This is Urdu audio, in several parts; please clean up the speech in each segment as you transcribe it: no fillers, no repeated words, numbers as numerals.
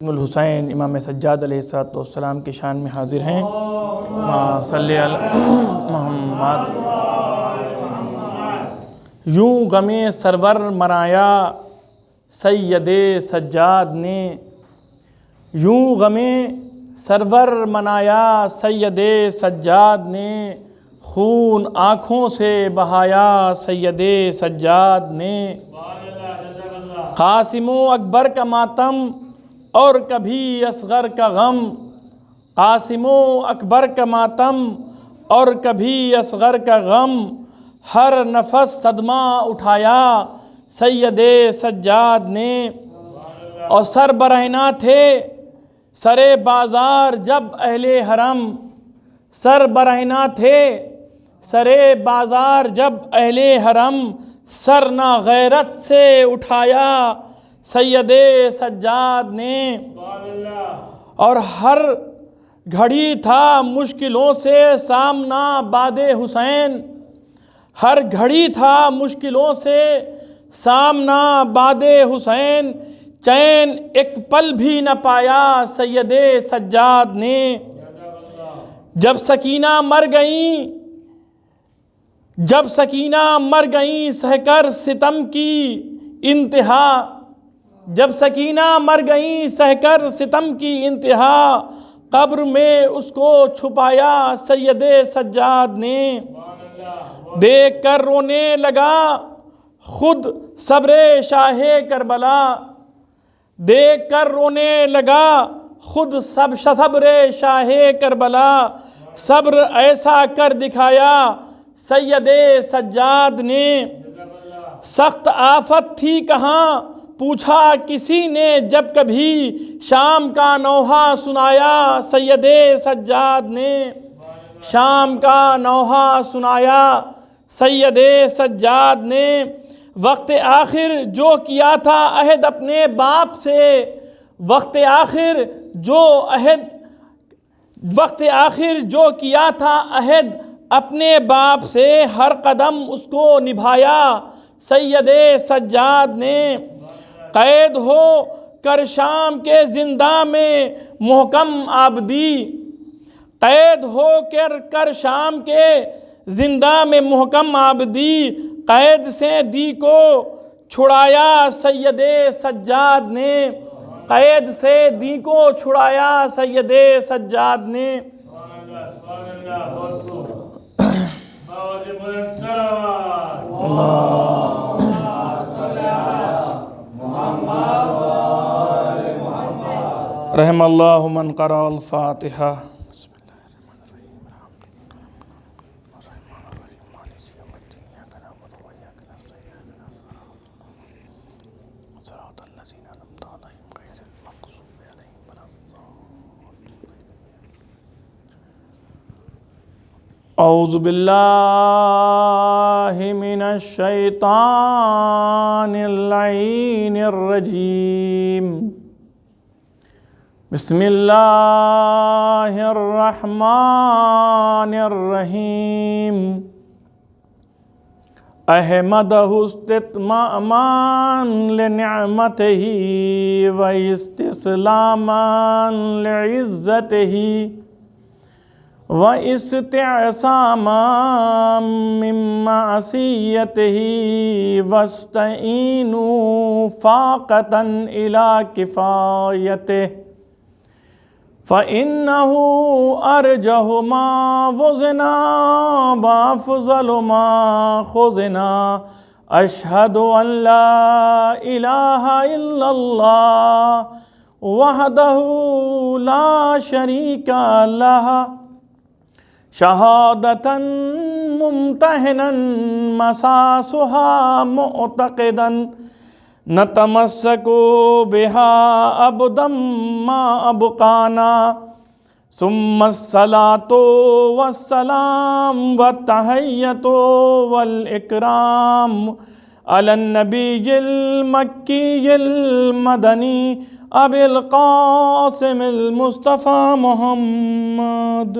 الحسین امام سجاد علیہ السلام کی شان میں حاضر ہیں۔ ما صلی علی محمد۔ یوں غم سرور منایا سید سجاد نے، یوں غم سرور منایا سید سجاد نے، خون آنکھوں سے بہایا سید سجاد نے۔ قاسم و اکبر کا ماتم اور کبھی اصغر کا غم، قاسم و اکبر کا ماتم اور کبھی اصغر کا غم، ہر نفس صدمہ اٹھایا سید سجاد نے۔ اور سر برہنہ تھے سرے بازار جب اہل حرم، سر برہنہ تھے سرے بازار جب اہل حرم، سر نہ غیرت سے اٹھایا سید سجاد نے۔ اور ہر گھڑی تھا مشکلوں سے سامنا بعد حسین، ہر گھڑی تھا مشکلوں سے سامنا بعد حسین، چین ایک پل بھی نہ پایا سید سجاد نے۔ جب سکینہ مر گئیں، جب سکینہ مر گئیں سہ کر ستم کی انتہا، جب سکینہ مر گئیں سہ کر ستم کی انتہا، قبر میں اس کو چھپایا سید سجاد نے۔ دیکھ کر رونے لگا خود صبر شاہ کربلا، دیکھ کر رونے لگا خود صبر شاہ کربلا، صبر ایسا کر دکھایا سید سجاد نے۔ سخت آفت تھی کہاں پوچھا کسی نے جب کبھی، شام کا نوحہ سنایا سید سجاد نے، شام کا نوحہ سنایا سید سجاد نے۔ وقت آخر جو کیا تھا عہد اپنے باپ سے، وقت آخر جو عہد، وقت آخر جو کیا تھا عہد اپنے باپ سے، ہر قدم اس کو نبھایا سید سجاد نے۔ قید ہو کر شام کے زنداں میں محکم آبدی، قید ہو کر شام کے زنداں میں محکم آبدی، قید سے دی کو چھڑایا سید سجاد نے، قید سے دی کو چھڑایا سید سجاد نے۔ رحم اللہ من قرأ الفاتحہ۔ اعوذ باللہ من الشیطان اللعین الرجیم، بسم اللہ الرحمن الرحیم۔ احمدہ استتماما لنعمتہ و استسلاما لعزتہ و استعصاما من معصیتہ واستعینوا فاقة الى کفایتہ فَإِنَّهُ أَرْجَحُ مَا وُزِنَا وَأَفْضَلُ مَا خُزِنَا۔ أَشْهَدُ أَن لَا إِلَهَ إِلَّا اللَّهُ وَحْدَهُ لَا شَرِيكَ لَهُ شَهَادَةً مُمْتَحِنًا مَسَاسُهَا مُعْتَقِدًا نتمسک بہا ابدا ما ابقانا، ثم الصلاة والسلام والتحیۃ والاکرام علی النبی المکی المدنی ابی القاسم المصطفى محمد۔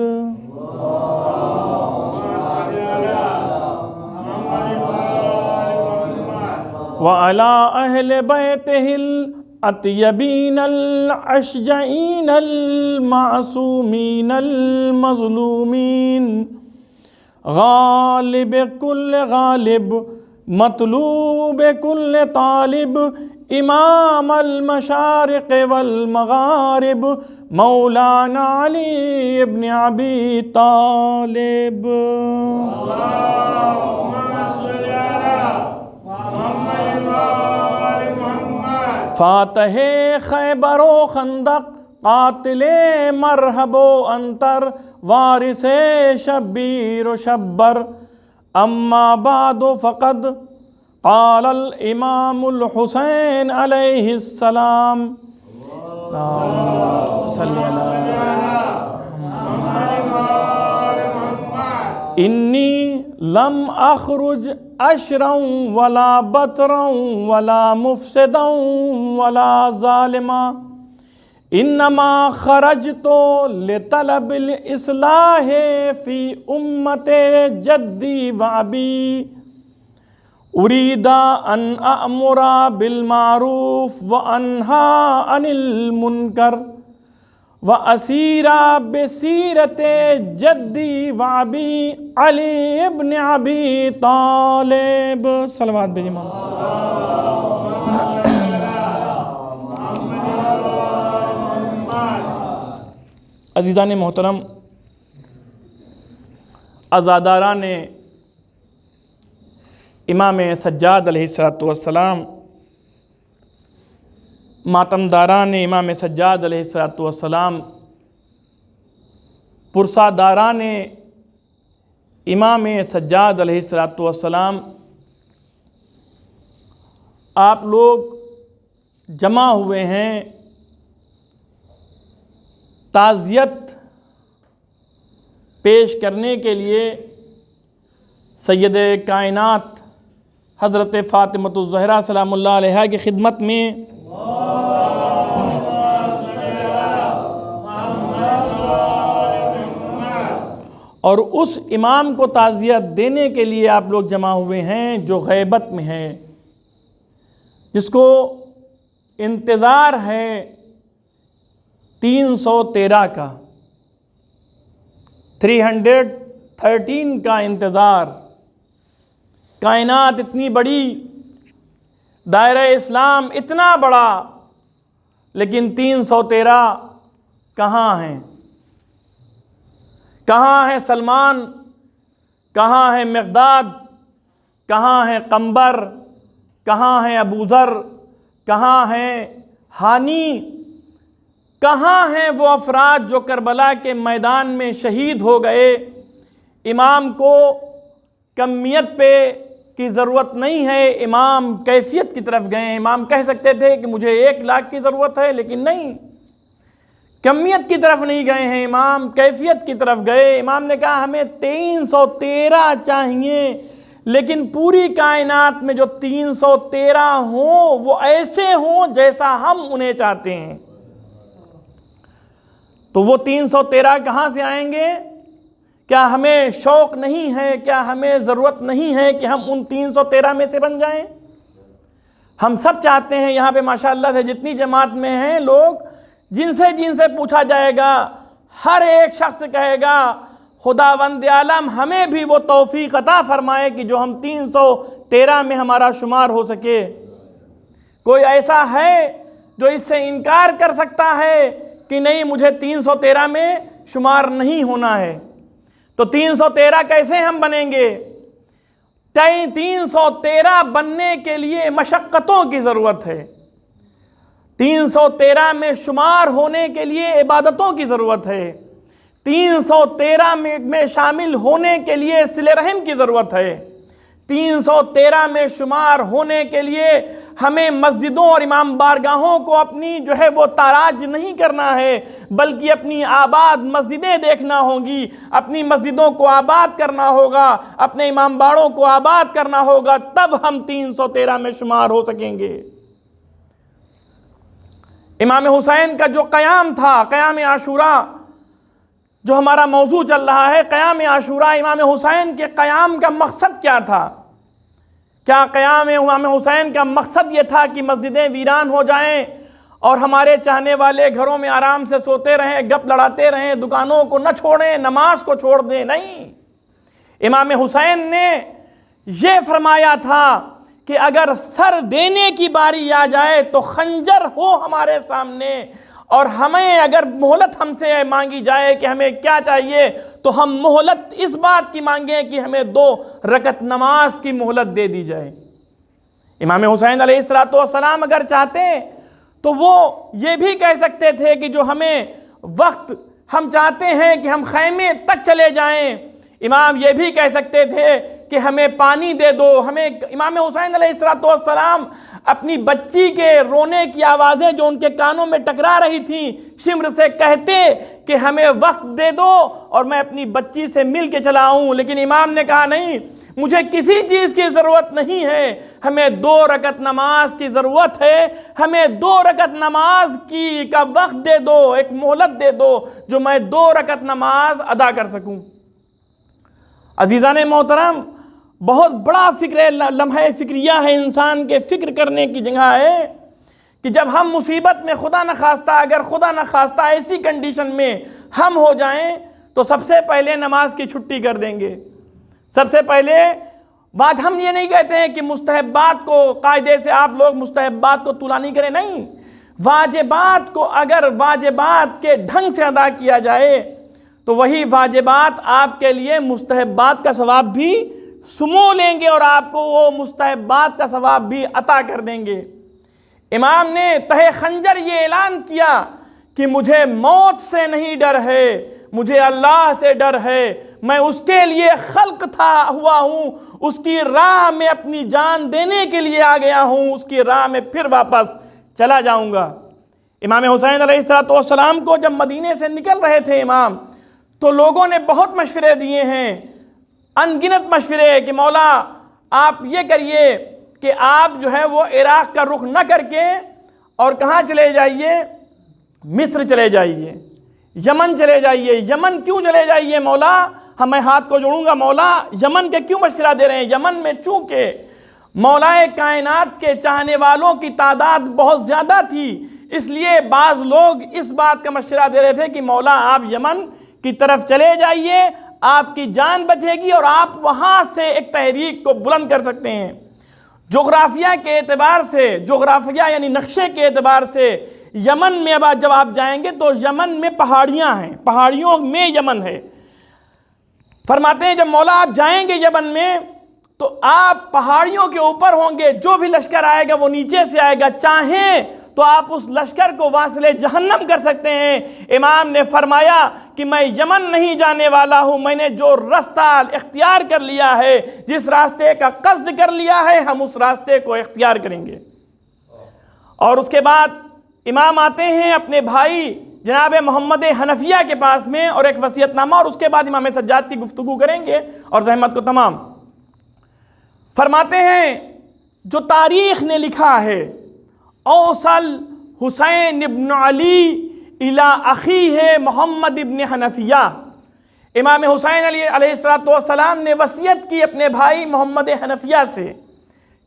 وعلى أهل بيته اطیبین الاشجعین المعصومین المظلومین، غالب کل غالب مطلوب کل طالب، امام المشارق والمغارب، مولانا علی ابن ابی طالب۔ فاتح خیبر و خندق، قاتل مرحب و انتر، وارث شبیر و شبر، اما بعد فقد قال الامام الحسین علیہ السلام، صلی انی لم اخرج اشرا ولا بطرا ولا مفسدا ولا ظالما، انما خرجت لطلب الاصلاح فی امت جدی وابی، اريد ان امر بالمعروف وانهى عن المنکر واسیر بسیرت جدی وابی علی ابن ابی طالب۔ صلوات بھیجئے عزیزان محترم، عزاداران امام سجاد علیہ السلام، ماتمداران امام سجاد علیہ السلام، پرساداران امام سجاد علیہ السلام، آپ لوگ جمع ہوئے ہیں تعزیت پیش کرنے کے لیے سید کائنات حضرت فاطمۃ الزہرا سلام اللہ علیہا کی خدمت میں، اور اس امام کو تعزیت دینے کے لیے آپ لوگ جمع ہوئے ہیں جو غیبت میں ہے، جس کو انتظار ہے 313 کا، 313 کا انتظار۔ کائنات اتنی بڑی، دائرہ اسلام اتنا بڑا، لیکن 313 کہاں ہیں؟ کہاں ہے سلمان؟ کہاں ہے مقداد؟ کہاں ہے قنبر؟ کہاں ہے ابو ذر؟ کہاں ہے ہانی؟ کہاں ہیں وہ افراد جو کربلا کے میدان میں شہید ہو گئے؟ امام کو کمیت پہ کی ضرورت نہیں ہے، امام کیفیت کی طرف گئے۔ امام کہہ سکتے تھے کہ مجھے 1 لاکھ کی ضرورت ہے، لیکن نہیں، کمیت کی طرف نہیں گئے ہیں، امام کیفیت کی طرف گئے۔ امام نے کہا ہمیں 313 چاہیے، لیکن پوری کائنات میں جو 313 ہوں وہ ایسے ہوں جیسا ہم انہیں چاہتے ہیں۔ تو وہ 313 کہاں سے آئیں گے؟ کیا ہمیں شوق نہیں ہے؟ کیا ہمیں ضرورت نہیں ہے کہ ہم ان 313 میں سے بن جائیں؟ ہم سب چاہتے ہیں، یہاں پہ ماشاءاللہ سے جتنی جماعت میں ہیں لوگ، جن سے پوچھا جائے گا، ہر ایک شخص کہے گا خداوند عالم ہمیں بھی وہ توفیق عطا فرمائے کہ جو ہم 313 میں ہمارا شمار ہو سکے۔ کوئی ایسا ہے جو اس سے انکار کر سکتا ہے کہ نہیں مجھے 313 میں شمار نہیں ہونا ہے؟ تو 313 کیسے ہم بنیں گے؟ 313 بننے کے لیے مشقتوں کی ضرورت ہے، 313 میں شمار ہونے کے لیے عبادتوں کی ضرورت ہے، 313 میں شامل ہونے کے لیے صلہ رحم کی ضرورت ہے، 313 میں شمار ہونے کے لیے ہمیں مسجدوں اور امام بارگاہوں کو اپنی جو ہے وہ تاراج نہیں کرنا ہے، بلکہ اپنی آباد مسجدیں دیکھنا ہوں گی، اپنی مسجدوں کو آباد کرنا ہوگا، اپنے امام باڑوں کو آباد کرنا ہوگا، تب ہم 313 میں شمار ہو سکیں گے۔ امام حسین کا جو قیام تھا، قیام عاشوراء، جو ہمارا موضوع چل رہا ہے، قیام عاشوراء، امام حسین کے قیام کا مقصد کیا تھا؟ کیا قیام امام حسین کا مقصد یہ تھا کہ مسجدیں ویران ہو جائیں اور ہمارے چاہنے والے گھروں میں آرام سے سوتے رہیں، گپ لڑاتے رہیں، دکانوں کو نہ چھوڑیں، نماز کو چھوڑ دیں، نہیں۔ امام حسین نے یہ فرمایا تھا کہ اگر سر دینے کی باری آ جائے تو خنجر ہو ہمارے سامنے، اور ہمیں اگر مہلت ہم سے مانگی جائے کہ ہمیں کیا چاہیے تو ہم مہلت اس بات کی مانگیں کہ ہمیں 2 رکعت نماز کی مہلت دے دی جائے۔ امام حسین علیہ السلام اگر چاہتے تو وہ یہ بھی کہہ سکتے تھے کہ جو ہمیں وقت ہم چاہتے ہیں کہ ہم خیمے تک چلے جائیں، امام یہ بھی کہہ سکتے تھے کہ ہمیں پانی دے دو، ہمیں۔ امام حسین علیہ السلام اپنی بچی کے رونے کی آوازیں جو ان کے کانوں میں ٹکرا رہی تھیں، شمر سے کہتے کہ ہمیں وقت دے دو اور میں اپنی بچی سے مل کے چلا آؤں، لیکن امام نے کہا نہیں، مجھے کسی چیز کی ضرورت نہیں ہے، ہمیں 2 رکعت نماز کی ضرورت ہے، ہمیں 2 رکعت نماز کا وقت دے دو، ایک مہلت دے دو جو میں 2 رکعت نماز ادا کر سکوں۔ عزیزان محترم، بہت بڑا لمحہ فکریہ ہے، انسان کے فکر کرنے کی جگہ ہے کہ جب ہم مصیبت میں خدا نخواستہ، اگر خدا نخواستہ ایسی کنڈیشن میں ہم ہو جائیں تو سب سے پہلے نماز کی چھٹی کر دیں گے۔ سب سے پہلے بات، ہم یہ نہیں کہتے ہیں کہ مستحبات کو قاعدے سے آپ لوگ مستحبات کو طولا نہیں کریں، نہیں، واجبات کو اگر واجبات کے ڈھنگ سے ادا کیا جائے تو وہی واجبات آپ کے لیے مستحبات کا ثواب بھی سمو لیں گے اور آپ کو وہ مستحبات کا ثواب بھی عطا کر دیں گے۔ امام نے تہ خنجر یہ اعلان کیا کہ مجھے موت سے نہیں ڈر ہے، مجھے اللہ سے ڈر ہے، میں اس کے لیے خلق ہوا ہوں، اس کی راہ میں اپنی جان دینے کے لیے آ گیا ہوں، اس کی راہ میں پھر واپس چلا جاؤں گا۔ امام حسین علیہ السلام کو جب مدینے سے نکل رہے تھے امام، تو لوگوں نے بہت مشورے دیے ہیں، ان گنت مشورے کہ مولا آپ یہ کریے کہ آپ جو ہے وہ عراق کا رخ نہ کر کے اور کہاں چلے جائیے، مصر چلے جائیے، یمن چلے جائیے۔ یمن کیوں چلے جائیے مولا؟ میں ہاتھ کو جوڑوں گا، مولا یمن کے کیوں مشورہ دے رہے ہیں؟ یمن میں چونکہ مولا کائنات کے چاہنے والوں کی تعداد بہت زیادہ تھی، اس لیے بعض لوگ اس بات کا مشورہ دے رہے تھے کہ مولا آپ یمن کی طرف چلے جائیے، آپ کی جان بچے گی اور آپ وہاں سے ایک تحریک کو بلند کر سکتے ہیں۔ جغرافیہ کے اعتبار سے، جغرافیہ یعنی نقشے کے اعتبار سے یمن میں جب آپ جائیں گے تو یمن میں پہاڑیاں ہیں، پہاڑیوں میں یمن ہے۔ فرماتے ہیں جب مولا آپ جائیں گے یمن میں تو آپ پہاڑیوں کے اوپر ہوں گے، جو بھی لشکر آئے گا وہ نیچے سے آئے گا، چاہیں تو آپ اس لشکر کو واصل جہنم کر سکتے ہیں۔ امام نے فرمایا کہ میں یمن نہیں جانے والا ہوں، میں نے جو راستہ اختیار کر لیا ہے، جس راستے کا قصد کر لیا ہے، ہم اس راستے کو اختیار کریں گے۔ اور اس کے بعد امام آتے ہیں اپنے بھائی جناب محمد حنفیہ کے پاس میں اور ایک وصیت نامہ، اور اس کے بعد امام سجاد کی گفتگو کریں گے اور زحمت کو تمام۔ فرماتے ہیں جو تاریخ نے لکھا ہے، اوصل حسین ابن علی الی اخیہ محمد ابن حنفیہ، امام حسین علیہ السلام نے وصیت کی اپنے بھائی محمد حنفیہ سے۔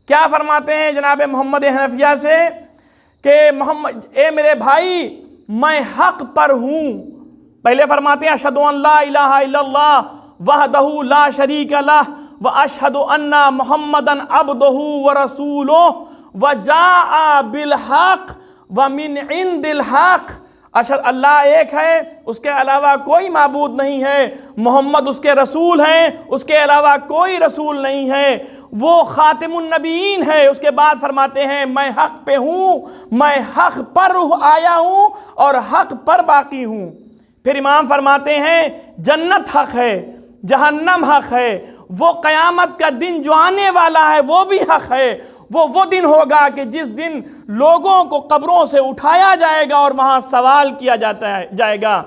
کیا فرماتے ہیں جناب محمد حنفیہ سے کہ اے میرے بھائی میں حق پر ہوں۔ پہلے فرماتے ہیں اشہد ان لا الہ الا اللہ وحدہ لا شریک لہ واشہد ان محمدً عبدہ ورسولہ وجاء بالحق ومن عند الحق، اشہد اللہ ایک ہے، اس کے علاوہ کوئی معبود نہیں ہے، محمد اس کے رسول ہیں، اس کے علاوہ کوئی رسول نہیں ہے، وہ خاتم النبیین ہے۔ اس کے بعد فرماتے ہیں میں حق پہ ہوں، میں حق پر آیا ہوں اور حق پر باقی ہوں۔ پھر امام فرماتے ہیں جنت حق ہے، جہنم حق ہے، وہ قیامت کا دن جو آنے والا ہے وہ بھی حق ہے۔ وہ دن ہوگا کہ جس دن لوگوں کو قبروں سے اٹھایا جائے گا اور وہاں سوال کیا جائے گا۔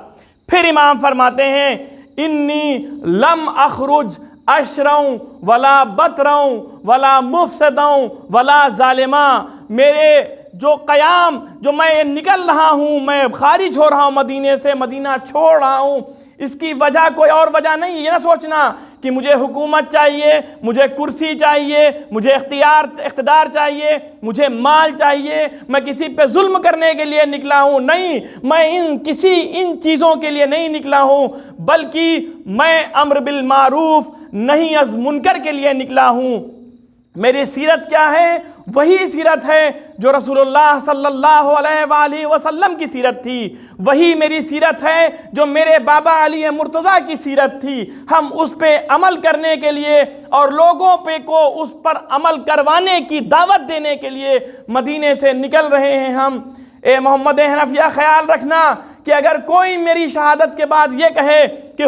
پھر امام فرماتے ہیں انی لم اخرج اشروں ولا بطروں ولا مفسدوں ولا ظالماں، میرے جو قیام جو میں نکل رہا ہوں، میں خارج ہو رہا ہوں مدینے سے، مدینہ چھوڑ رہا ہوں، اس کی وجہ کوئی اور وجہ نہیں ہے۔ یہ نہ سوچنا کہ مجھے حکومت چاہیے، مجھے کرسی چاہیے، مجھے اقتدار چاہیے، مجھے مال چاہیے، میں کسی پہ ظلم کرنے کے لیے نکلا ہوں۔ نہیں، میں ان چیزوں کے لیے نہیں نکلا ہوں، بلکہ میں امر بالمعروف نہی از منکر کے لیے نکلا ہوں۔ میری سیرت کیا ہے؟ وہی سیرت ہے جو رسول اللہ صلی اللہ علیہ وآلہ وسلم کی سیرت تھی، وہی میری سیرت ہے جو میرے بابا علی مرتضیٰ کی سیرت تھی۔ ہم اس پہ عمل کرنے کے لیے اور لوگوں پہ کو اس پر عمل کروانے کی دعوت دینے کے لیے مدینے سے نکل رہے ہیں ہم۔ اے محمد حنفیہ، خیال رکھنا کہ اگر کوئی میری شہادت کے بعد یہ کہے کہ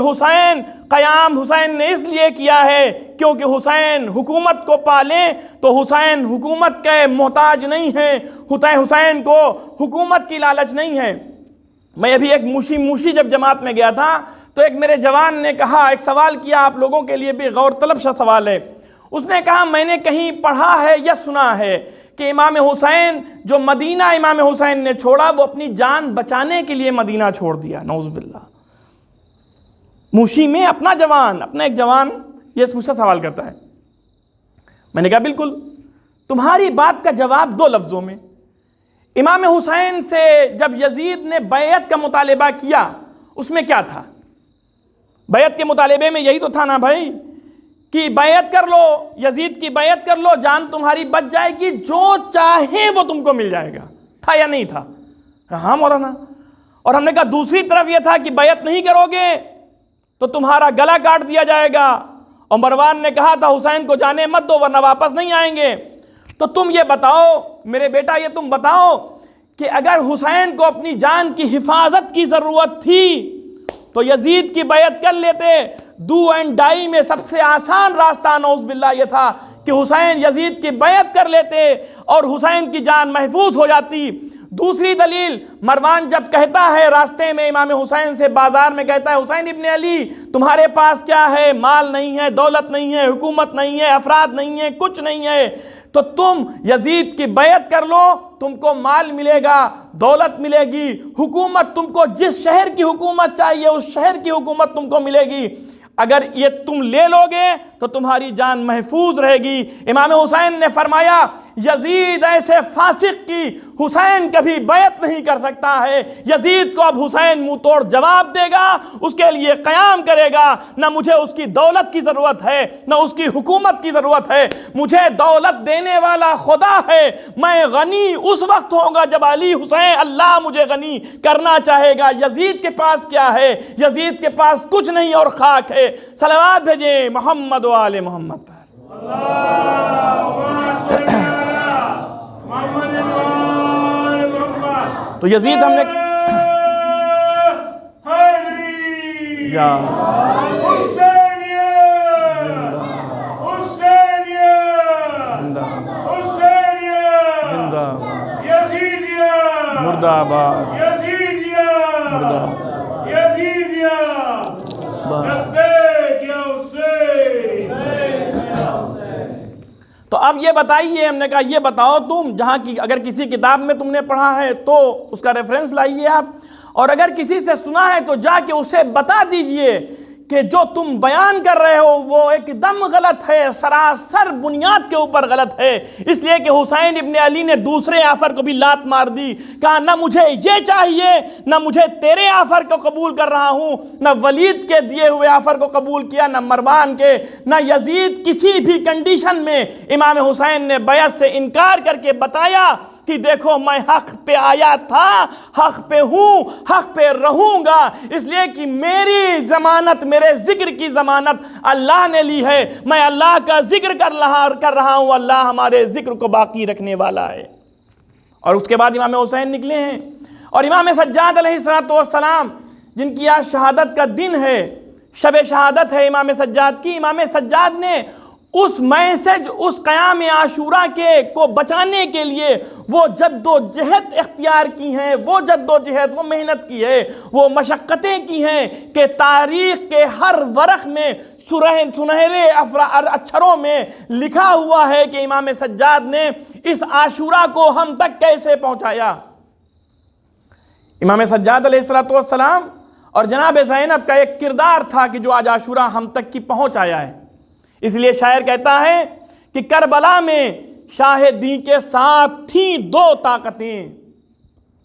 قیام حسین نے اس لیے کیا ہے کیونکہ حسین حکومت کو پالے، تو حسین حکومت کے محتاج نہیں ہے، حسین کو حکومت کی لالچ نہیں ہے۔ میں ابھی ایک موشی جب جماعت میں گیا تھا تو ایک میرے جوان نے کہا، ایک سوال کیا، آپ لوگوں کے لیے بھی غور طلب سا سوال ہے۔ اس نے کہا، میں نے کہیں پڑھا ہے یا سنا ہے کہ امام حسین جو مدینہ امام حسین نے چھوڑا وہ اپنی جان بچانے کے لیے مدینہ چھوڑ دیا۔ نعوذ باللہ۔ موشی میں اپنا ایک جوان یہ مجھ سے سوال کرتا ہے۔ میں نے کہا بالکل، تمہاری بات کا جواب دو لفظوں میں۔ امام حسین سے جب یزید نے بیعت کا مطالبہ کیا اس میں کیا تھا؟ بیعت کے مطالبے میں یہی تو تھا نا بھائی کہ بیعت کر لو، یزید کی بیعت کر لو، جان تمہاری بچ جائے گی، جو چاہے وہ تم کو مل جائے گا۔ تھا یا نہیں تھا؟ ہاں مولانا۔ اور ہم نے کہا دوسری طرف یہ تھا کہ بیعت نہیں کرو گے تو تمہارا گلا کاٹ دیا جائے گا، اور مروان نے کہا تھا حسین کو جانے مت دو ورنہ واپس نہیں آئیں گے۔ تو تم یہ بتاؤ میرے بیٹا، یہ تم بتاؤ کہ اگر حسین کو اپنی جان کی حفاظت کی ضرورت تھی تو یزید کی بیعت کر لیتے۔ دو اینڈ ڈائی میں سب سے آسان راستہ نعوذ باللہ یہ تھا کہ حسین یزید کی بیعت کر لیتے اور حسین کی جان محفوظ ہو جاتی۔ دوسری دلیل، مروان جب کہتا ہے راستے میں امام حسین سے، بازار میں کہتا ہے، حسین ابن علی تمہارے پاس کیا ہے؟ مال نہیں ہے، دولت نہیں ہے، حکومت نہیں ہے، افراد نہیں ہے، کچھ نہیں ہے، تو تم یزید کی بیعت کر لو، تم کو مال ملے گا، دولت ملے گی، حکومت تم کو جس شہر کی حکومت چاہیے اس شہر کی حکومت تم کو ملے گی۔ اگر یہ تم لے لو گے تو تمہاری جان محفوظ رہے گی۔ امام حسین نے فرمایا، یزید ایسے فاسق کی حسین کبھی بیعت نہیں کر سکتا ہے۔ یزید کو اب حسین منہ توڑ جواب دے گا، اس کے لیے قیام کرے گا۔ نہ مجھے اس کی دولت کی ضرورت ہے نہ اس کی حکومت کی ضرورت ہے، مجھے دولت دینے والا خدا ہے۔ میں غنی اس وقت ہوں گا جب علی حسین اللہ مجھے غنی کرنا چاہے گا۔ یزید کے پاس کیا ہے؟ یزید کے پاس کچھ نہیں اور خاک ہے۔ صلوات بھیجیں محمد و آل محمد پر۔ تو یزید ہم نے یا زندہ مردہ آباد مردہ تو اب یہ بتائیے، ہم نے کہا یہ بتاؤ تم، جہاں کی اگر کسی کتاب میں تم نے پڑھا ہے تو اس کا ریفرنس لائیے آپ، اور اگر کسی سے سنا ہے تو جا کے اسے بتا دیجئے کہ جو تم بیان کر رہے ہو وہ ایک دم غلط ہے، سراسر بنیاد کے اوپر غلط ہے۔ اس لیے کہ حسین ابن علی نے دوسرے آفر کو بھی لات مار دی، کہا نہ مجھے یہ چاہیے، نہ مجھے تیرے آفر کو قبول کر رہا ہوں، نہ ولید کے دیے ہوئے آفر کو قبول کیا، نہ مروان کے، نہ یزید۔ کسی بھی کنڈیشن میں امام حسین نے بیعت سے انکار کر کے بتایا کہ دیکھو میں حق پہ آیا تھا، حق پہ ہوں، حق پہ رہوں گا، اس لیے کہ میری ضمانت، میرے ذکر کی ضمانت اللہ نے لی ہے، میں اللہ کا ذکر کر رہا ہوں، اللہ ہمارے ذکر کو باقی رکھنے والا ہے۔ اور اس کے بعد امام حسین نکلے ہیں، اور امام سجاد علیہ السلام جن کی آج شہادت کا دن ہے، شب شہادت ہے امام سجاد کی، امام سجاد نے اس میسج، اس قیام عاشورہ کو بچانے کے لیے وہ جد و جہد اختیار کی ہیں، وہ جد و جہد، وہ محنت کی ہے، وہ مشقتیں کی ہیں کہ تاریخ کے ہر ورق میں سنہرے اچھروں میں لکھا ہوا ہے کہ امام سجاد نے اس عاشورہ کو ہم تک کیسے پہنچایا۔ امام سجاد علیہ السلام اور جناب زینب کا ایک کردار تھا کہ جو آج عاشورہ ہم تک کی پہنچ آیا ہے۔ اس لیے شاعر کہتا ہے کہ کربلا میں شاہ دین کے ساتھ تھیں دو طاقتیں،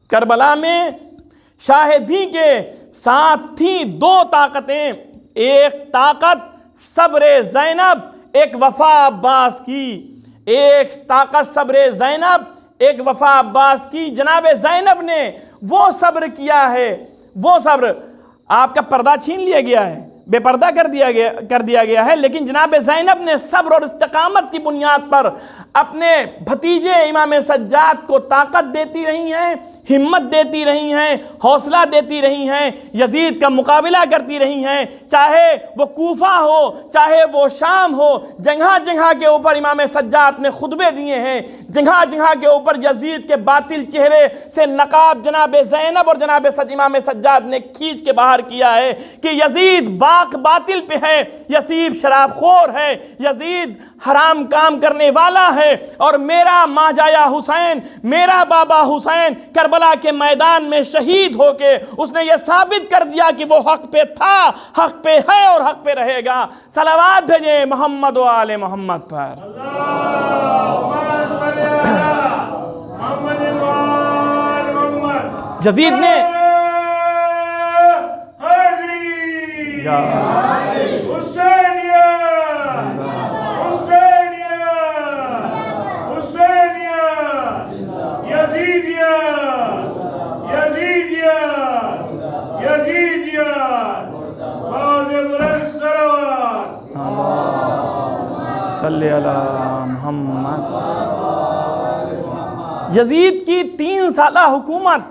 کربلا میں شاہ دین کے ساتھ تھیں دو طاقتیں، ایک طاقت صبر زینب ایک وفا عباس کی، ایک طاقت صبر زینب ایک وفا عباس کی۔ جناب زینب نے وہ صبر کیا ہے، وہ صبر، آپ کا پردہ چھین لیا گیا ہے، بے پردہ کر دیا گیا ہے، لیکن جناب زینب نے صبر اور استقامت کی بنیاد پر اپنے بھتیجے امام سجاد کو طاقت دیتی رہی ہیں، ہمت دیتی رہی ہیں، حوصلہ دیتی رہی ہیں، یزید کا مقابلہ کرتی رہی ہیں، چاہے وہ کوفہ ہو، چاہے وہ شام ہو، جگہ جگہ کے اوپر امام سجاد نے خطبے دیے ہیں، جگہ جگہ کے اوپر یزید کے باطل چہرے سے نقاب جناب زینب اور جناب امام سجاد نے کھینچ کے باہر کیا ہے کہ یزید باطل پہ ہے، یزید شراب خور ہے، یزید حرام کام کرنے والا ہے، اور میرا ماجایا حسین، میرا بابا حسین کربلا کے میدان میں شہید ہو کے اس نے یہ ثابت کر دیا کہ وہ حق پہ تھا، حق پہ ہے اور حق پہ رہے گا۔ صلوات بھیجیں محمد و آل محمد پر۔ یزید نے صلی اللہ محمد۔ یزید کی 3 سالہ حکومت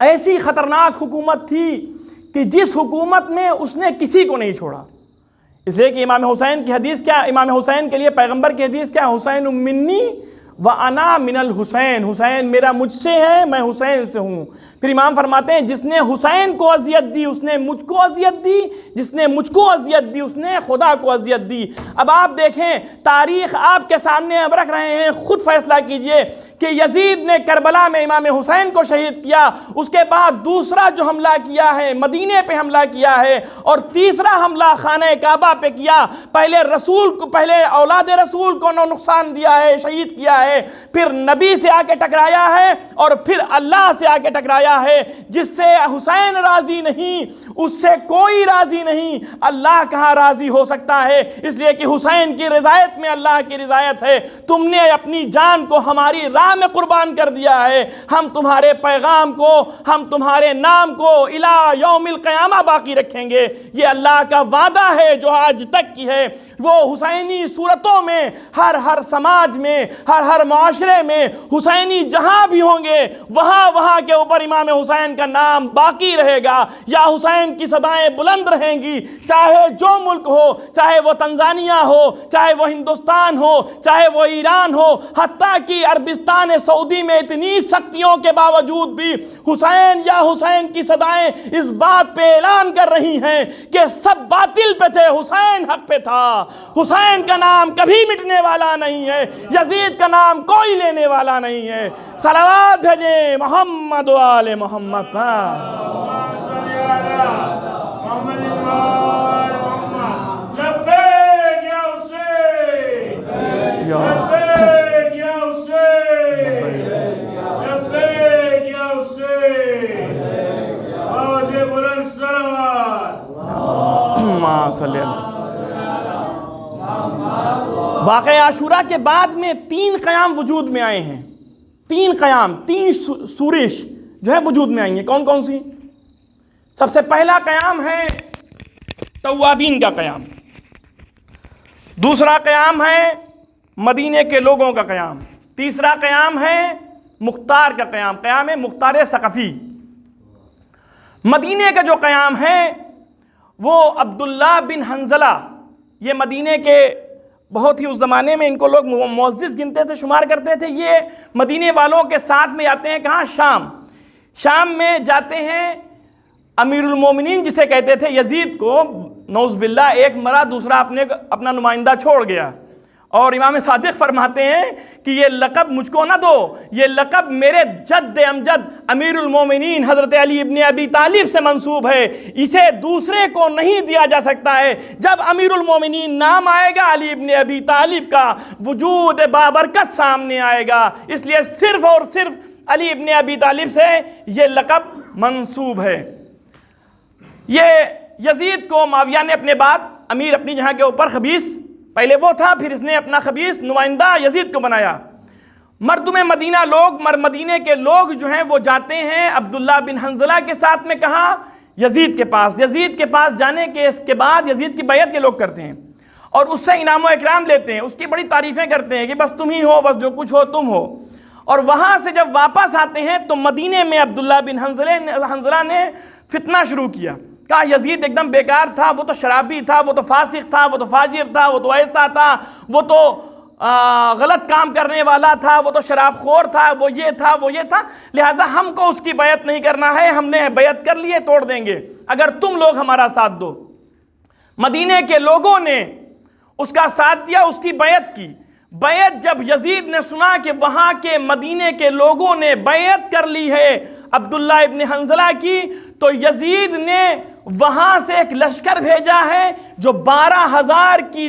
ایسی خطرناک حکومت تھی کہ جس حکومت میں اس نے کسی کو نہیں چھوڑا، اس لیے کہ امام حسین کی حدیث کیا، امام حسین کے لیے پیغمبر کی حدیث کیا، حسین منی وَأَنَا مِنَ الْحُسَيْن، حسین میرا مجھ سے ہے، میں حسین سے ہوں۔ پھر امام فرماتے ہیں جس نے حسین کو اذیت دی اس نے مجھ کو اذیت دی، جس نے مجھ کو اذیت دی اس نے خدا کو اذیت دی۔ اب آپ دیکھیں تاریخ آپ کے سامنے اب رکھ رہے ہیں، خود فیصلہ کیجئے کہ یزید نے کربلا میں امام حسین کو شہید کیا، اس کے بعد دوسرا جو حملہ کیا ہے مدینے پہ حملہ کیا ہے، اور تیسرا حملہ خانہ کعبہ پہ کیا۔ پہلے اولاد رسول کو نقصان دیا ہے، شہید کیا ہے، پھر نبی سے آ کے ٹکرایا ہے، اور پھر اللہ سے آ کے ٹکرایا ہے۔ جس سے حسین راضی نہیں اس سے کوئی راضی نہیں، اللہ کہاں راضی ہو سکتا ہے؟ اس لیے کہ حسین کی رضایت میں اللہ کی رضایت ہے۔ تم نے اپنی جان کو ہماری راہ میں قربان کر دیا ہے، ہم تمہارے پیغام کو، ہم تمہارے نام کو الی یوم القیامہ باقی رکھیں گے۔ یہ اللہ کا وعدہ ہے جو آج تک کی ہے۔ وہ حسینی صورتوں میں ہر سماج میں، ہر معاشرے میں حسینی جہاں بھی ہوں گے وہاں کے اوپر امام حسین کا نام باقی رہے گا، یا حسین کی صدائیں بلند رہیں گی، چاہے جو ملک ہو، چاہے وہ تنزانیہ ہو، چاہے وہ ہندوستان ہو، چاہے وہ ایران ہو، حتیٰ کہ عربستان سعودی میں اتنی سختیوں کے باوجود بھی حسین یا حسین کی صدائیں اس بات پہ اعلان کر رہی ہیں کہ سب باطل پہ تھے، حسین حق پہ تھا۔ حسین کا نام کبھی مٹنے والا نہیں ہے، یزید کا نام کوئی لینے والا نہیں ہے۔ صلوات بھیجیں محمد و آل محمد پر۔ لبیک یا حسین، لبیک یا حسین، لبیک یا حسین، آواز بلند صلوات۔ اللہم صلی اللہ۔ واقعہ عاشورہ کے بعد میں 3 قیام وجود میں آئے ہیں، 3 قیام، 3 سورش جو ہے وجود میں آئی ہیں۔ کون کون سی؟ سب سے پہلا قیام ہے توابین کا قیام، دوسرا قیام ہے مدینے کے لوگوں کا قیام، تیسرا قیام ہے مختار کا قیام، قیام مختار ثقفی۔ مدینے کا جو قیام ہے وہ عبداللہ بن حنظلہ، یہ مدینے کے بہت ہی اس زمانے میں ان کو لوگ معزز گنتے تھے، شمار کرتے تھے۔ یہ مدینے والوں کے ساتھ میں جاتے ہیں کہاں؟ شام میں جاتے ہیں۔ امیر المومنین جسے کہتے تھے یزید کو، نعوذ باللہ، ایک مرا دوسرا اپنا نمائندہ چھوڑ گیا، اور امام صادق فرماتے ہیں کہ یہ لقب مجھ کو نہ دو، یہ لقب میرے جد امجد امیر المومنین حضرت علی ابن ابی طالب سے منسوب ہے، اسے دوسرے کو نہیں دیا جا سکتا ہے۔ جب امیر المومنین نام آئے گا علی ابن ابی طالب کا وجود بابرکت سامنے آئے گا، اس لیے صرف اور صرف علی ابن ابی طالب سے یہ لقب منسوب ہے۔ یہ یزید کو معاویہ نے اپنے بعد امیر اپنی جہاں کے اوپر خبیث، پہلے وہ تھا، پھر اس نے اپنا خبیث نمائندہ یزید کو بنایا۔ مردم مدینہ لوگ، مدینہ کے لوگ جو ہیں وہ جاتے ہیں عبداللہ بن حنظلہ کے ساتھ میں کہاں؟ یزید کے پاس۔ یزید کے پاس جانے کے اس کے بعد یزید کی بیعت کے لوگ کرتے ہیں اور اس سے انعام و اکرام لیتے ہیں، اس کی بڑی تعریفیں کرتے ہیں کہ بس تم ہی ہو، بس جو کچھ ہو تم ہو۔ اور وہاں سے جب واپس آتے ہیں تو مدینے میں عبداللہ بن حنظلہ نے فتنہ شروع کیا، کہا یزید ایک دم بیکار تھا، وہ تو شرابی تھا، وہ تو فاسق تھا، وہ تو فاجر تھا، وہ تو ایسا تھا، وہ تو غلط کام کرنے والا تھا، وہ تو شراب خور تھا، وہ یہ تھا، وہ یہ تھا، لہٰذا ہم کو اس کی بیعت نہیں کرنا ہے، ہم نے بیعت کر لیے، توڑ دیں گے اگر تم لوگ ہمارا ساتھ دو۔ مدینے کے لوگوں نے اس کا ساتھ دیا، اس کی بیعت کی۔ بیعت جب یزید نے سنا کہ وہاں کے مدینے کے لوگوں نے بیعت کر لی ہے عبداللہ ابن حنظلہ کی، تو یزید نے وہاں سے ایک لشکر بھیجا ہے جو 12,000 کی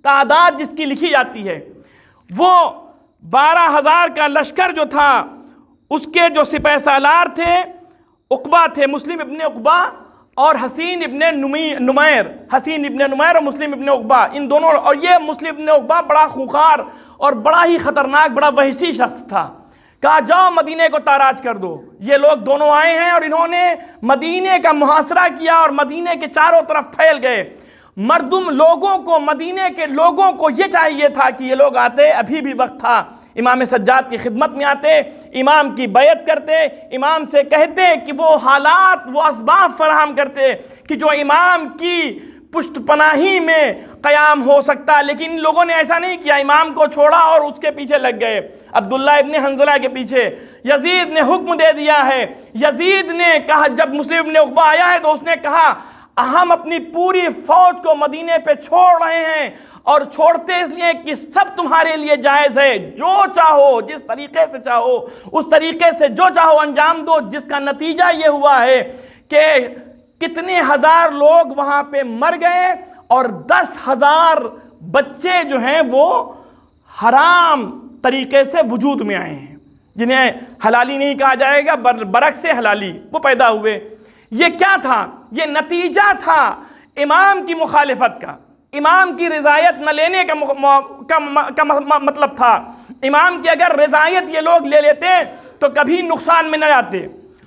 تعداد جس کی لکھی جاتی ہے، وہ 12,000 کا لشکر جو تھا اس کے جو سپہ سالار تھے عقبہ تھے، مسلم ابن عقبہ اور حسین ابن نمیر، حسین ابن نمیر اور مسلم ابن عقبہ، ان دونوں، اور یہ مسلم ابن عقبہ بڑا خوخار اور بڑا ہی خطرناک، بڑا وحشی شخص تھا۔ کہا جاؤ مدینے کو تاراج کر دو۔ یہ لوگ دونوں آئے ہیں اور انہوں نے مدینے کا محاصرہ کیا اور مدینے کے چاروں طرف پھیل گئے۔ مردم لوگوں کو، مدینے کے لوگوں کو یہ چاہیے تھا کہ یہ لوگ آتے، ابھی بھی وقت تھا، امام سجاد کی خدمت میں آتے، امام کی بیعت کرتے، امام سے کہتے کہ وہ حالات، وہ اسباب فراہم کرتے کہ جو امام کی پشت پناہی میں قیام ہو سکتا، لیکن ان لوگوں نے ایسا نہیں کیا، امام کو چھوڑا اور اس کے پیچھے لگ گئے، عبداللہ ابن حنظلہ کے پیچھے۔ یزید نے حکم دے دیا ہے، یزید نے کہا، جب مسلم ابن عقبہ آیا ہے تو اس نے کہا ہم اپنی پوری فوج کو مدینے پہ چھوڑ رہے ہیں، اور چھوڑتے اس لیے کہ سب تمہارے لیے جائز ہے، جو چاہو جس طریقے سے چاہو اس طریقے سے جو چاہو انجام دو، جس کا نتیجہ یہ ہوا ہے کہ کتنے ہزار لوگ وہاں پہ مر گئے اور 10,000 بچے جو ہیں وہ حرام طریقے سے وجود میں آئے ہیں، جنہیں حلالی نہیں کہا جائے گا، برعکس سے حلالی، وہ پیدا ہوئے۔ یہ کیا تھا؟ یہ نتیجہ تھا امام کی مخالفت کا، امام کی رضایت نہ لینے کا مطلب تھا۔ امام کی اگر رضایت یہ لوگ لے لیتے تو کبھی نقصان میں نہ جاتے۔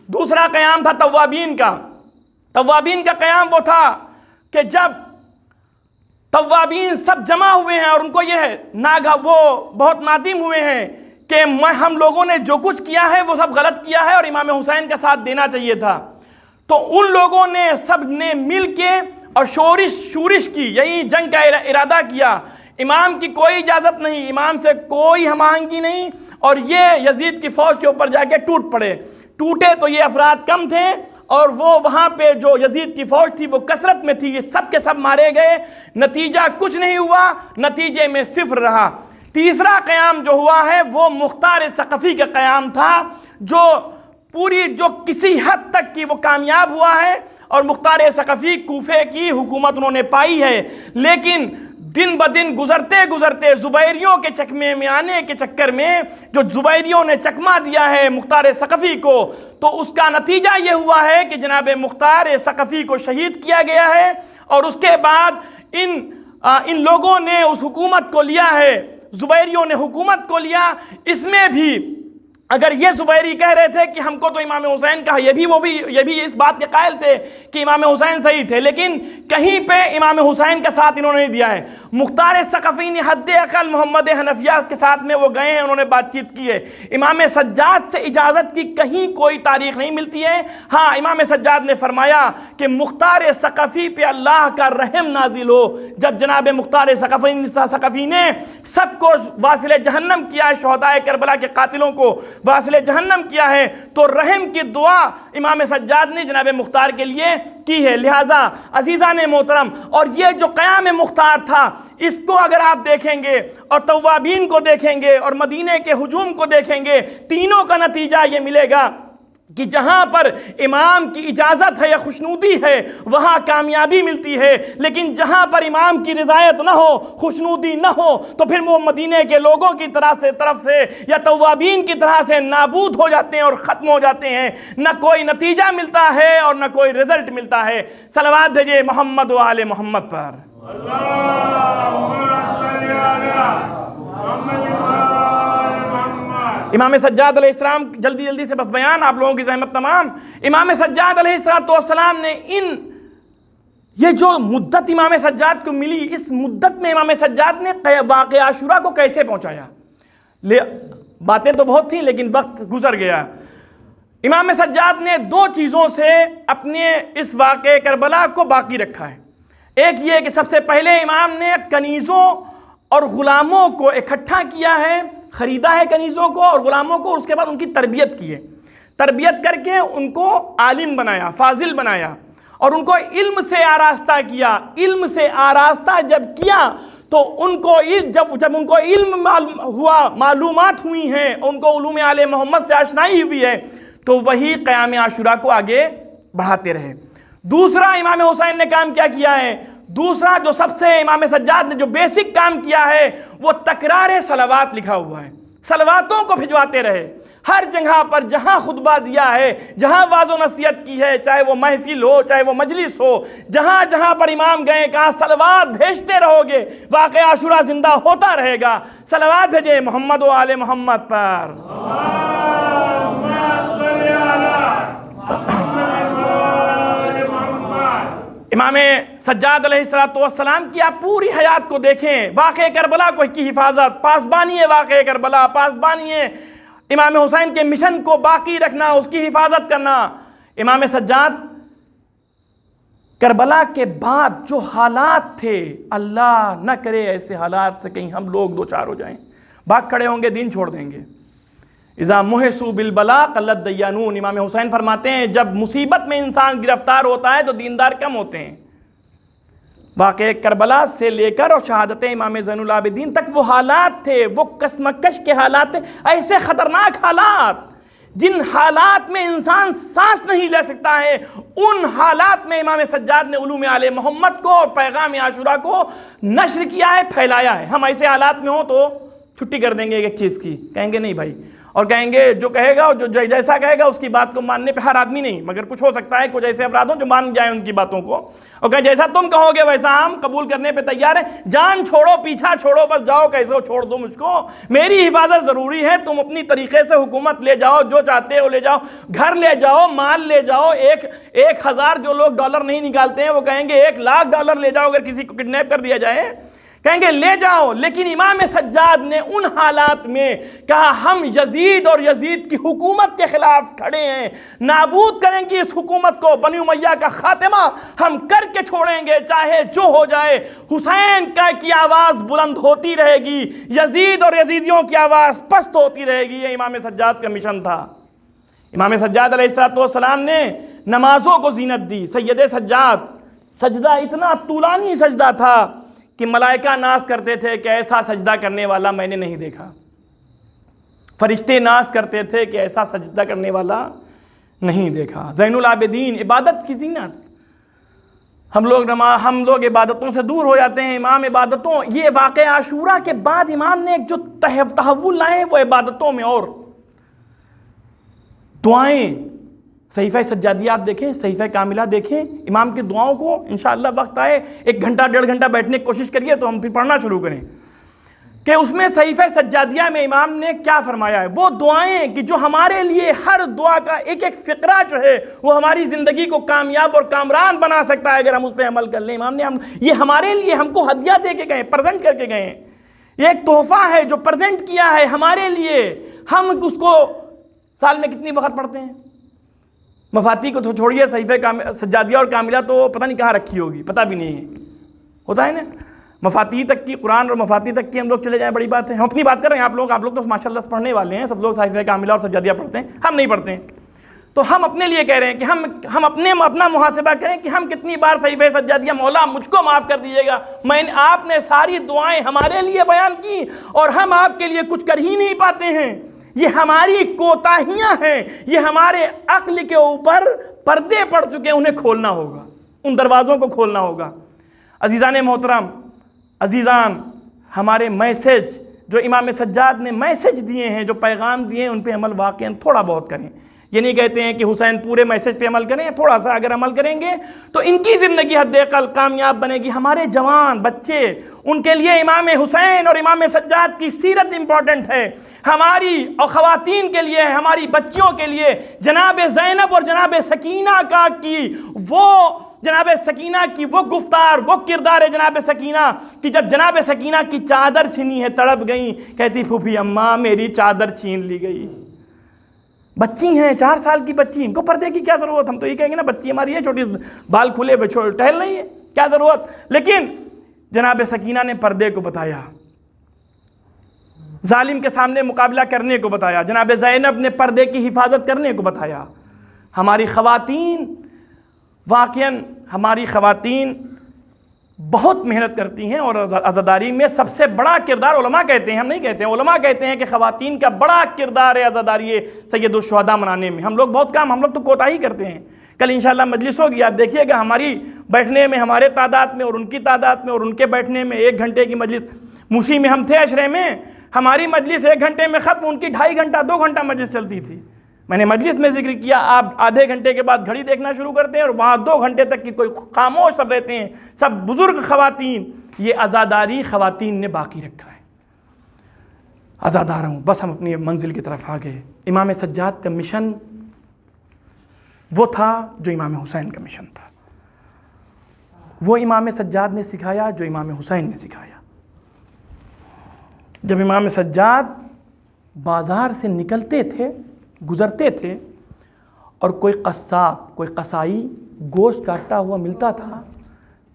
دوسرا قیام تھا توابین کا۔ توابین کا قیام وہ تھا کہ جب توابین سب جمع ہوئے ہیں اور ان کو یہ ہے وہ بہت نادم ہوئے ہیں کہ ہم لوگوں نے جو کچھ کیا ہے وہ سب غلط کیا ہے اور امام حسین کا ساتھ دینا چاہیے تھا، تو ان لوگوں نے سب نے مل کے اور شورش کی، یہی جنگ کا ارادہ کیا۔ امام کی کوئی اجازت نہیں، امام سے کوئی ہم آہنگی نہیں، اور یہ یزید کی فوج کے اوپر جا کے ٹوٹ پڑے۔ ٹوٹے تو یہ افراد کم تھے اور وہ وہاں پہ جو یزید کی فوج تھی وہ کثرت میں تھی، یہ سب کے سب مارے گئے، نتیجہ کچھ نہیں ہوا، نتیجے میں صفر رہا۔ تیسرا قیام جو ہوا ہے وہ مختار ثقفی کا قیام تھا، جو کسی حد تک کی وہ کامیاب ہوا ہے، اور مختار ثقفی کوفے کی حکومت انہوں نے پائی ہے، لیکن دن بدن گزرتے گزرتے زبیریوں کے چکمے میں آنے کے چکر میں جو زبیریوں نے چکمہ دیا ہے مختار ثقفی کو، تو اس کا نتیجہ یہ ہوا ہے کہ جناب مختار ثقفی کو شہید کیا گیا ہے، اور اس کے بعد ان لوگوں نے اس حکومت کو لیا ہے، زبیریوں نے حکومت کو لیا۔ اس میں بھی اگر یہ زبیری کہہ رہے تھے کہ ہم کو تو امام حسین کا، یہ بھی اس بات کے قائل تھے کہ امام حسین صحیح تھے، لیکن کہیں پہ امام حسین کا ساتھ انہوں نے نہیں دیا ہے۔ مختار ثقفی نے حد اقل محمد حنفیہ کے ساتھ میں وہ گئے ہیں، انہوں نے بات چیت کی ہے۔ امام سجاد سے اجازت کی کہیں کوئی تاریخ نہیں ملتی ہے۔ ہاں، امام سجاد نے فرمایا کہ مختار ثقفی پہ اللہ کا رحم نازل ہو، جب جناب مختار ثقفی نے سب کو واصل جہنم کیا ہے، شہدائے کربلا کے قاتلوں کو، واصل جہنم کیا ہے، تو رحم کی دعا امام سجاد نے جناب مختار کے لیے کی ہے۔ لہٰذا عزیزان محترم، اور یہ جو قیام مختار تھا، اس کو اگر آپ دیکھیں گے اور توابین کو دیکھیں گے اور مدینے کے ہجوم کو دیکھیں گے، تینوں کا نتیجہ یہ ملے گا کہ جہاں پر امام کی اجازت ہے یا خوشنودی ہے وہاں کامیابی ملتی ہے، لیکن جہاں پر امام کی رضایت نہ ہو، خوشنودی نہ ہو، تو پھر وہ مدینے کے لوگوں کی طرف سے یا توابین کی طرح سے نابود ہو جاتے ہیں اور ختم ہو جاتے ہیں، نہ کوئی نتیجہ ملتا ہے اور نہ کوئی رزلٹ ملتا ہے۔ صلوات بھیجئے محمد و آل محمد پر۔ امام سجاد علیہ السلام، جلدی سے بس بیان، آپ لوگوں کی زحمت تمام۔ امام سجاد علیہ السلام نے یہ جو مدت امام سجاد کو ملی، اس مدت میں امام سجاد نے واقعہ عاشورہ کو کیسے پہنچایا؟ باتیں تو بہت تھیں لیکن وقت گزر گیا۔ امام سجاد نے دو چیزوں سے اپنے اس واقعہ کربلا کو باقی رکھا ہے۔ ایک یہ کہ سب سے پہلے امام نے کنیزوں اور غلاموں کو اکٹھا کیا ہے، خریدا ہے کنیزوں کو اور غلاموں کو، اور اس کے بعد ان کی تربیت کی ہے۔ تربیت کر کے ان کو عالم بنایا، فاضل بنایا، اور ان کو علم سے آراستہ کیا۔ علم سے آراستہ جب کیا تو ان کو جب ان کو علم ہوا، معلومات ہوئی ہیں، ان کو علوم آل محمد سے آشنائی ہوئی ہے، تو وہی قیام عاشورہ کو آگے بڑھاتے رہے۔ دوسرا امام حسین نے کام کیا کیا ہے، دوسرا جو سب سے امام سجاد نے جو بیسک کام کیا ہے وہ تکرار صلوات لکھا ہوا ہے۔ صلواتوں کو بھجواتے رہے، ہر جگہ پر جہاں خطبہ دیا ہے، جہاں واعظ و نصیحت کی ہے، چاہے وہ محفل ہو چاہے وہ مجلس ہو، جہاں جہاں پر امام گئے کہا صلوات بھیجتے رہو گے، واقعہ عاشورہ زندہ ہوتا رہے گا۔ صلوات بھیجے محمد و آل محمد پر۔ امام سجاد علیہ السلام کی آپ پوری حیات کو دیکھیں، واقعہ کربلا کی حفاظت، پاسبانی ہے واقعہ کربلا، پاسبانی ہے امام حسین کے مشن کو باقی رکھنا، اس کی حفاظت کرنا۔ امام سجاد کربلا کے بعد جو حالات تھے، اللہ نہ کرے ایسے حالات سے کہیں ہم لوگ دو چار ہو جائیں، بھاگ کھڑے ہوں گے، دین چھوڑ دیں گے۔ اذا محسوا بالبلاء قلت دیانون، امام حسین فرماتے ہیں جب مصیبت میں انسان گرفتار ہوتا ہے تو دیندار کم ہوتے ہیں۔ واقعہ کربلا سے لے کر اور شہادت امام زین العابدین تک وہ حالات تھے، وہ کشمکش کے حالات تھے، ایسے خطرناک حالات جن حالات میں انسان سانس نہیں لے سکتا ہے، ان حالات میں امام سجاد نے علوم آل محمد کو اور پیغام عاشورہ کو نشر کیا ہے، پھیلایا ہے۔ ہم ایسے حالات میں ہوں تو چھٹی کر دیں گے ایک چیز کی، کہیں گے نہیں بھائی، اور کہیں گے جو کہے گا اور جو جیسا کہے گا اس کی بات کو ماننے پہ ہر آدمی نہیں، مگر کچھ ہو سکتا ہے کچھ ایسے افراد ہوں جو مان جائیں ان کی باتوں کو، اور کہیں جیسا تم کہو گے ویسا ہم قبول کرنے پہ تیار ہیں، جان چھوڑو پیچھا چھوڑو، بس جاؤ کیسے ہو چھوڑ دو مجھ کو، میری حفاظت ضروری ہے، تم اپنی طریقے سے حکومت لے جاؤ، جو چاہتے ہو لے جاؤ، گھر لے جاؤ، مال لے جاؤ، 1,000 جو لوگ ڈالر نہیں نکالتے ہیں وہ کہیں گے 1,00,000 لے جاؤ، اگر کسی کو کڈنیپ کر دیا جائے کہیں گے لے جاؤ۔ لیکن امام سجاد نے ان حالات میں کہا ہم یزید اور یزید کی حکومت کے خلاف کھڑے ہیں، نابود کریں گے اس حکومت کو، بنی امیہ کا خاتمہ ہم کر کے چھوڑیں گے، چاہے جو ہو جائے۔ حسین کی آواز بلند ہوتی رہے گی، یزید اور یزیدیوں کی آواز پست ہوتی رہے گی، یہ امام سجاد کا مشن تھا۔ امام سجاد علیہ السلام نے نمازوں کو زینت دی۔ سید سجاد سجدہ اتنا طولانی سجدہ تھا کہ ملائکہ ناز کرتے تھے کہ ایسا سجدہ کرنے والا میں نے نہیں دیکھا، فرشتے ناز کرتے تھے کہ ایسا سجدہ کرنے والا نہیں دیکھا۔ زین العابدین، عبادت کی زینت۔ ہم لوگ عبادتوں سے دور ہو جاتے ہیں، امام عبادتوں، یہ واقعہ عاشورہ کے بعد امام نے ایک جو تحول لائے وہ عبادتوں میں، اور دعائیں، صحیفہ سجادیہ آپ دیکھیں، صحیفہ کاملہ دیکھیں، امام کی دعاؤں کو انشاءاللہ وقت آئے 1 گھنٹہ 1.5 گھنٹہ بیٹھنے کی کوشش کریے تو ہم پھر پڑھنا شروع کریں کہ اس میں صحیفہ سجادیہ میں امام نے کیا فرمایا ہے، وہ دعائیں کہ جو ہمارے لیے ہر دعا کا ایک فقرہ جو ہے وہ ہماری زندگی کو کامیاب اور کامران بنا سکتا ہے اگر ہم اس پہ عمل کر لیں۔ امام نے یہ ہمارے لیے ہم کو ہدیہ دے کے گئے، پریزنٹ کر کے گئے، یہ ایک تحفہ ہے جو پریزنٹ کیا ہے ہمارے لیے۔ ہم اس کو سال میں کتنی وقت پڑھتے ہیں؟ مفاتی کو تو چھوڑیے، صحیفہ سجادیہ اور کاملہ تو پتہ نہیں کہاں رکھی ہوگی، پتہ بھی نہیں ہے، ہوتا ہے نا، مفاتیح تک کی، قرآن اور مفاتیح تک کی ہم لوگ چلے جائیں بڑی بات ہے. ہم اپنی بات کر رہے ہیں، آپ لوگ تو ماشاءاللہ پڑھنے والے ہیں، سب لوگ صحیفہ کاملہ اور سجادیہ پڑھتے ہیں، ہم نہیں پڑھتے ہیں. تو ہم اپنے لیے کہہ رہے ہیں کہ ہم اپنا محاسبہ کریں کہ ہم کتنی بار صحیفہ سجادیہ مولا مجھ کو معاف کر دیجیے گا. آپ نے ساری دعائیں ہمارے لیے بیان کی اور ہم آپ کے لیے کچھ کر ہی نہیں پاتے ہیں. یہ ہماری کوتاہیاں ہیں، یہ ہمارے عقل کے اوپر پردے پڑ چکے ہیں، انہیں کھولنا ہوگا، ان دروازوں کو کھولنا ہوگا. عزیزان محترم، عزیزان، ہمارے میسج جو امام سجاد نے میسج دیے ہیں، جو پیغام دیے ہیں، ان پہ عمل واقعاً تھوڑا بہت کریں. یہ نہیں کہتے ہیں کہ حسین پورے میسج پہ عمل کریں، تھوڑا سا اگر عمل کریں گے تو ان کی زندگی حد اقل کامیاب بنے گی. ہمارے جوان بچے، ان کے لیے امام حسین اور امام سجاد کی سیرت امپورٹنٹ ہے. ہماری اور خواتین کے لیے، ہماری بچیوں کے لیے جناب زینب اور جناب سکینہ جناب سکینہ کی وہ گفتار، وہ کردار ہے جناب سکینہ کہ جب جناب سکینہ کی چادر چھینی ہے تڑپ گئیں، کہتی پھوپھی اماں میری چادر چھین لی گئی. بچی ہیں، 4 سال کی بچی، ان کو پردے کی کیا ضرورت؟ ہم تو یہ کہیں گے نا بچی ہماری ہے چھوٹی، بال کھلے ٹہل نہیں ہے، کیا ضرورت؟ لیکن جناب سکینہ نے پردے کو بتایا، ظالم کے سامنے مقابلہ کرنے کو بتایا. جناب زینب نے پردے کی حفاظت کرنے کو بتایا. ہماری خواتین، واقعاً ہماری خواتین بہت محنت کرتی ہیں اور عزاداری میں سب سے بڑا کردار، علماء کہتے ہیں، ہم نہیں کہتے ہیں، علماء کہتے ہیں کہ خواتین کا بڑا کردار ہے عزاداری سید الشہداء منانے میں. ہم لوگ تو کوتاہی کرتے ہیں. کل انشاءاللہ مجلس ہوگی، آپ دیکھیے گا ہماری بیٹھنے میں، ہمارے تعداد میں اور ان کی تعداد میں اور ان کے بیٹھنے میں 1 گھنٹے کی مجلس. موسی میں ہم تھے عشرے میں، ہماری مجلس 1 گھنٹے میں ختم، ان کی 2.5 گھنٹہ 2 گھنٹہ مجلس چلتی تھی. میں نے مجلس میں ذکر کیا، آپ آدھے گھنٹے کے بعد گھڑی دیکھنا شروع کرتے ہیں اور وہاں 2 گھنٹے تک کی کوئی خاموش سب رہتے ہیں، سب بزرگ خواتین. یہ عزاداری خواتین نے باقی رکھا ہے. عزادار ہوں، بس ہم اپنی منزل کی طرف آ گئے. امام سجاد کا مشن وہ تھا جو امام حسین کا مشن تھا. وہ امام سجاد نے سکھایا جو امام حسین نے سکھایا. جب امام سجاد بازار سے نکلتے تھے، گزرتے تھے اور کوئی قصاب، کوئی قصائی گوشت کاٹتا ہوا ملتا تھا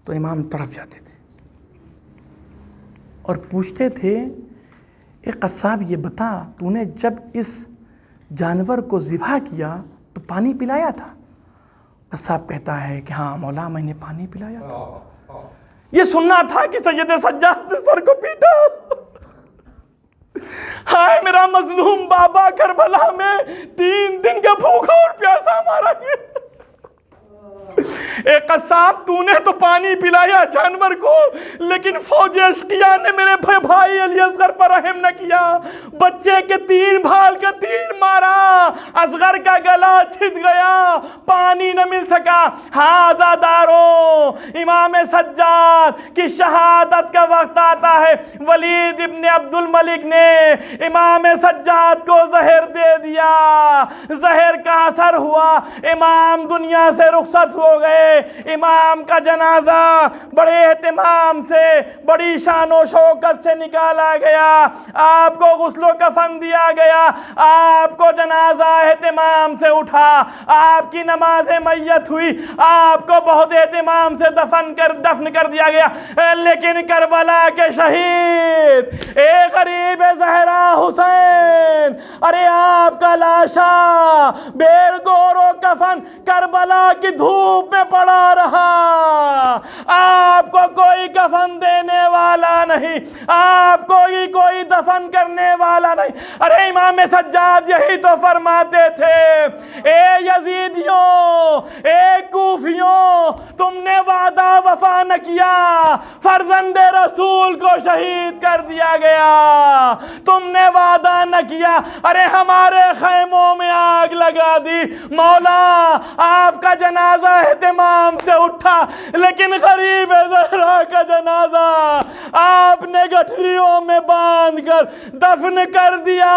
تو امام تڑپ جاتے تھے اور پوچھتے تھے، اے قصاب یہ بتا تو نے جب اس جانور کو ذبح کیا تو پانی پلایا تھا؟ قصاب کہتا ہے کہ ہاں مولا میں نے پانی پلایا تھا. یہ سننا تھا کہ سید سجاد نے سر کو پیٹا. ہائے میرا مظلوم بابا، کربلا میں 3 دن کا بھوکا اور پیاسا مارا گیا. اے قصاب تو نے تو پانی پلایا جانور کو، لیکن فوج اشقیاء نے میرے بھائی علی اصغر پر رحم نہ کیا. بچے کے 3 بھال کا تیر مارا، اصغر کا گلا چھد گیا، پانی نہ مل سکا. ہاں عزادارو، امام سجاد کی شہادت کا وقت آتا ہے. ولید ابن عبد الملک نے امام سجاد کو زہر دے دیا. زہر کا اثر ہوا، امام دنیا سے رخصت ہو گئے. امام کا جنازہ بڑے اہتمام سے، بڑی شان و شوکت سے نکالا گیا. آپ کو غسل و کفن دیا گیا، آپ کو جنازہ اہتمام سے اٹھا، آپ کی نماز میت ہوئی، آپ کو بہت اہتمام سے دفن کر دیا گیا. لیکن کربلا کے شہید اے غریب زہرا حسین، ارے آپ کا لاشا بیر گور و کفن کربلا کی دھوپ میں پڑا رہا. آپ کو کوئی کفن دینے والا نہیں، آپ کو کوئی دفن کرنے والا نہیں. ارے امام سجاد یہی تو فرماتے تھے، اے یزیدیوں، اے کوفیوں، تم نے وعدہ وفا نہ کیا، فرزند رسول کو شہید کر دیا گیا. تم نے وعدہ نہ کیا، ارے ہمارے خیموں میں آگ لگا دی. مولا آپ کا جنازہ اہتمام سے اٹھا، لیکن غریب زہرا کا جنازہ آپ نے گٹھریوں میں باندھ کر دفن کر دیا.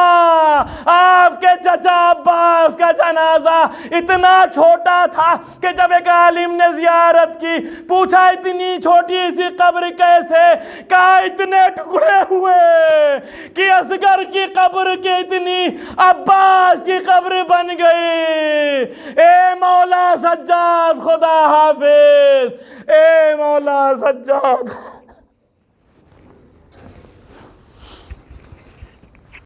آپ کے چچا عباس کا جنازہ اتنا چھوٹا تھا کہ جب ایک عالم نے زیارت کی، پوچھا اتنی چھوٹی سی قبر کیسے؟ کہا اتنے ٹکڑے ہوئے کہ اصغر کی قبر کی اتنی عباس کی قبر بن گئی. اے مولا سجاد خدا حافظ، اے مولا سجاد.